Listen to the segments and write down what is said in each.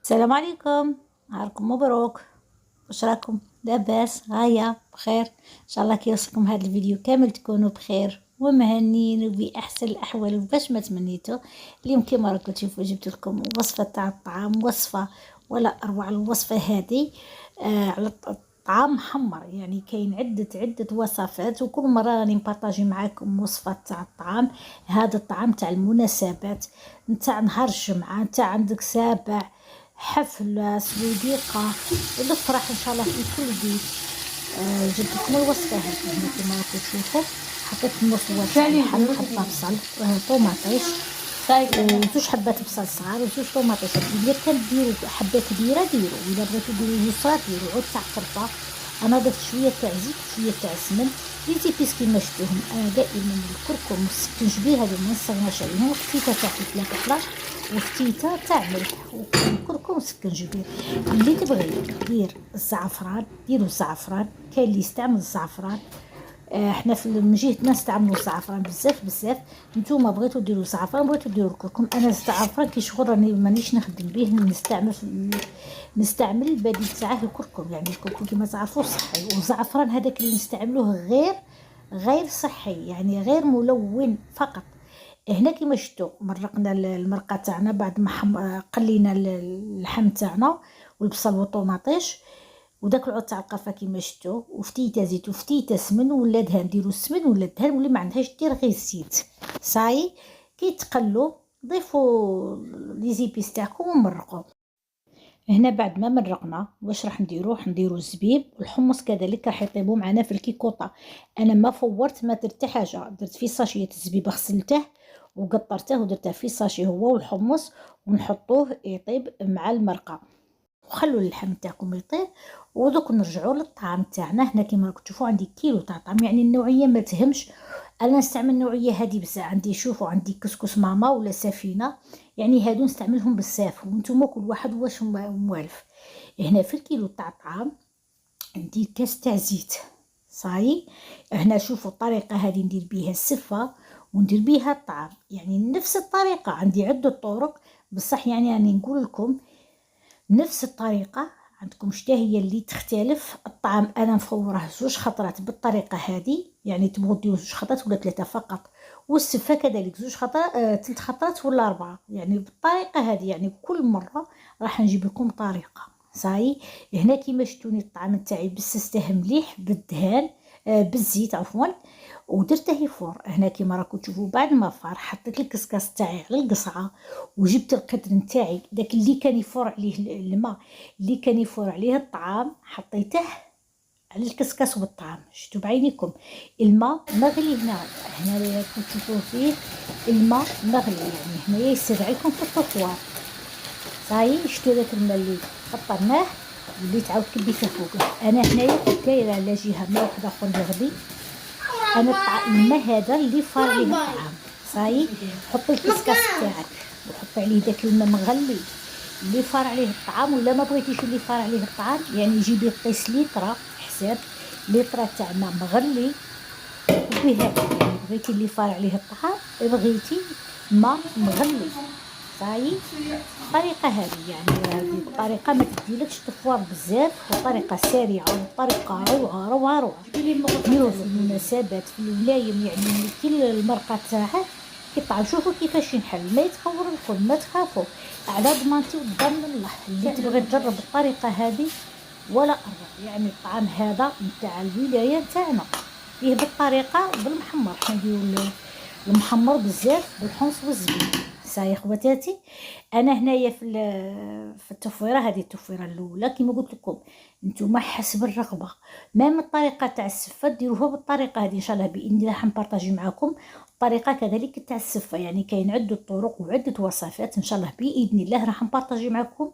السلام عليكم، نهاركم مبروك. واش راكم لاباس؟ هيا بخير ان شاء الله. كي يوصلكم هذا الفيديو كامل تكونوا بخير ومهنيين وباحسن الاحوال وباش ما تمنيتوا. اليوم كما راكم تشوفوا جبت لكم وصفه تاع الطعام، وصفه ولا اروع الوصفه هذه. على طعام محمر، يعني كاين عده وصفات، وكل مره راني نبارطاجي معاكم وصفه تاع الطعام. هذا الطعام تاع المناسبات، نتاع نهار الجمعه، نتاع عندك سابع، حفلة، سويديقة، الافراح ان شاء الله في كل بيت. جبت لكم الوصفة هذه هنا كما راكم تشوفوا. حطيت المصور تاع اللحم، حبة بصل، طوماطيش، وزوج حبات بصل صغار وزوج طوماطيش. اذا كان ديروا حبة كبيرة ديروا، واذا بغيتو ديروا زوج صغار ديروا. عود تاع قرفة، انا ضفت شوية تاع زيت وشوية تاع سمن. لي زيبيس كيما شفتوهم انا دائما الكركم والسكنجبير هذو ما نستغناش عليهم، وفتيته تاع فلفله كحله وفتيته تاع ملح وكركم وسكنجبير. اللي تبغي دير الزعفران ديروا الزعفران، كاين اللي يستعمل الزعفران. احنا من جهتنا نستعملوا الزعفران بزاف. نتوما بغيتو ديروا الزعفران بغيتو ديروا الكركم. انا الزعفران كي شغل راني مانيش نخدم به، نستعمل البديل تاعه الكركم. يعني الكركم كما تعرفوا صحي، والزعفران هذاك اللي نستعملوه غير صحي، يعني غير ملون فقط. هنا كيما شفتوا مرقنا المرقه تاعنا بعد ما قلينا اللحم تاعنا والبصل والطوماطيش وداك العود تاع القرفه كيما شفتوا، وفتيته زيت وفتيته سمن ولا دهن. ديروا السمن ولا الدهن، واللي ما عندهاش دير غير الزيت. صاي كي تقلوا ضيفوا لي زيبيس تاعكم ومرقوا. هنا بعد ما مرقنا واش راح نديروا الزبيب والحمص كذلك راح يطيبوا معنا في الكيكوطه. انا ما فورت، ما درت حاجه، درت في ساشيه الزبيب غسلته وقطرته ودرته في ساشي هو والحمص، ونحطوه يطيب مع المرقه، وخلوا اللحم تاعكم يطيب. ودوك نرجعوا للطعام تاعنا. هنا كيما راكم تشوفوا عندي كيلو تاع طعام، يعني النوعيه ما تهمش. انا نستعمل النوعيه هذه بزاف. عندي شوفوا عندي كسكس ماما ولا سفينه، يعني هادو نستعملهم بزاف، وانتم كل واحد واش موالف. هنا في الكيلو تاع الطعام عندي كاس تاع زيت. صاي هنا شوفوا الطريقه هذه ندير بيها السفه وندير بيها الطعام، يعني نفس الطريقه. عندي عده طرق بصح، يعني راني نقول لكم نفس الطريقه. عندكم شتا هي اللي تختلف الطعام. انا مفوره زوج خطرات بالطريقه هذه، يعني تبغوا ديروا زوج خطرات ولا ثلاثه فقط. والسفه كذلك زوج خطرات، ثلاث خطرات ولا اربعه، يعني بالطريقه هذه. يعني كل مره راح نجيب لكم طريقه. صاي هنا كيما شفتوني الطعام تاعي بسسته مليح بالدهان، بالزيت عفوا، ودرته يفور. هنا كيما راكم تشوفوا بعد ما فار حطيت الكسكاس تاعي على القصعه، وجبت القدر نتاعي داك اللي كان يفور عليه الماء، اللي كان يفور عليه الطعام، حطيته على الكسكاس والطعام. شفتوا بعينيكم الماء مغلي. هنا راكم تشوفوا فيه الماء مغلي، يعني هنايا يسر عليكم في الطفوار. صاي شفتوا داك الماء اللي قطرناه واللي تعاود كبيته فوقه. انا هنايا كنت دايره على جهه ماء واحد اخر يغلي. انا الماء هذا اللي فار عليه الطعام. صاي حطي الكسكاس تاعك وحطي عليه داك الماء مغلي اللي فار عليه الطعام. ولا ما بغيتيش اللي فار عليه الطعام، يعني جيبي قيس لتره، حساب لتره تاع ماء مغلي وبها. يعني بغيتي اللي فار عليه الطعام، بغيتي ماء مغلي. صاي الطريقه هذه، يعني هذه الطريقه ما تديلكش تفوار بزاف، وطريقه سريعه وطريقه روعه. ديروا في المناسبات في الولايم، يعني كل المرقه تاعه كيطعم. شوفوا كيفاش ينحل، ما يتخور لكم، ما تخافوا، على ضمانتي وضمن الله. اللي تبغي تجرب الطريقه هذه ولا اروع، يعني الطعام هذا نتاع الولايه تاعنا فيه بالطريقه بالمحمر. حنا نديروا المحمر بزاف بالحمص والزبيب. صاي خواتاتي انا هنايا في التفويره هذه، التفويره الاولى كما قلت لكم نتوما حسب الرغبه. مام الطريقه تاع السفه ديروها بالطريقه هذه ان شاء الله باذن الله. حنبارطاجي معكم الطريقه كذلك تاع السفه، يعني كاين عده طرق وعده وصفات ان شاء الله باذن الله راح نبارطاجي معكم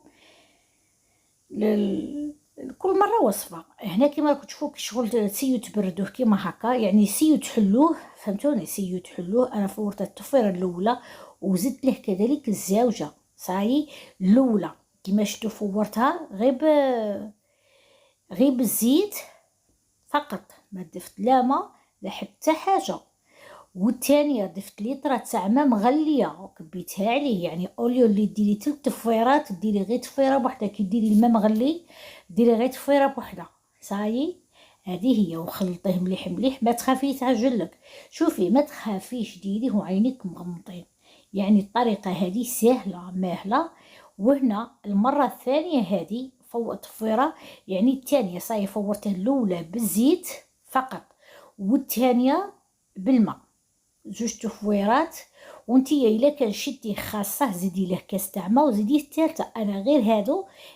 كل مره وصفه. هنا كيما راكم تشوفوا شغل سيو تبردوه كيما هكا، يعني سيو تحلوه، فهمتوني؟ سيو تحلوه. انا فورت التفويره الاولى وزدت له كذلك الزاوجه. صاي الاولى كيما شفتوا فورتها غير بالزيت فقط، ما ضفت لا ما لا حتى حاجه. والثانيه ضفت لتر تاع ماء مغليه وكبيتها عليه. يعني اوليو اللي ديري 3 تفويرات ديري غير تفويره بوحده، كي ديري الماء مغلي ديري غير تفويره بوحده. صايي هذه هي، وخلطيه مليح مليح، ما تخافي يتعجن لك. شوفي ما تخافيش ديريه وعينيك مغمضين. يعني الطريقه هذه سهله ماهله. وهنا المره الثانيه هذه فوت تفويره، يعني الثانيه صاي فورته الاولى بالزيت فقط والثانيه بالماء، جوج تفويرات. وانتي الا كان شدي خاصه زيدي له كاس تاع ماء وزيدي الثالثه. انا غير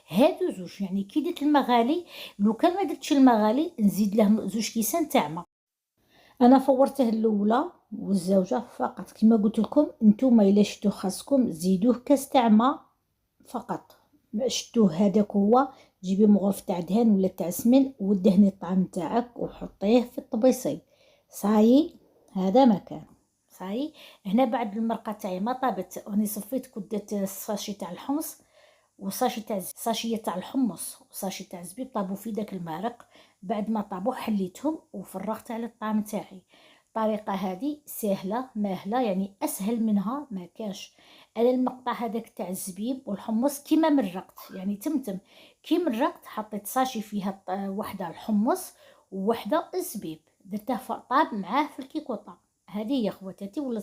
هادو زوج، يعني كي درت الماء غالي، لو كان ما درتش الماء غالي نزيد له زوج كيسان تاع ماء. انا فورته الاولى والزوجه فقط. كما قلت لكم نتوما الا شدو خاصكم زيدوه كاس تاع ماء فقط. شدوه هذاك هو، جيبي مغرف تاع دهان ولا تاع سمن ودهني الطعام تاعك وحطيه في الطبيسي. صايي هذا مكان. صايي هنا بعد المرقه تاعي ما طابت، راني صفيت كدت الساشي تاع الحمص وساشي تاع ساشيه تاع الحمص وساشي تاع الزبيب طابوا في داك المارق. بعد ما طابوا حليتهم وفرغت على الطعام تاعي. الطريقه هذه سهله ماهله، يعني اسهل منها ما كاش. انا المقطع هذاك تاع الزبيب والحمص كيما مرقت، يعني تمتم كي مرقت حطيت ساشي فيها وحده الحمص ووحده الزبيب، درته طاب معاه في الكيكوطه. هذه هي خواتاتي. ولا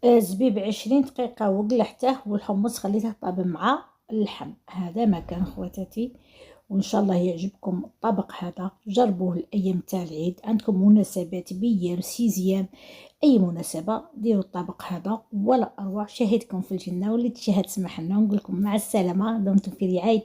الزبيب 20 دقيقة وقلحته، والحمص خليته طاب مع اللحم. هذا ما كان خواتاتي. وإن شاء الله يعجبكم الطبق هذا، جربوه الأيام تاع العيد، عندكم مناسبات بيام سيزيام أي مناسبة ديروا الطبق هذا ولا أروع. شاهدكم في الجنة واللي تشاهد سمح لنا، ونقول لكم مع السلامة، دمتم في رعاية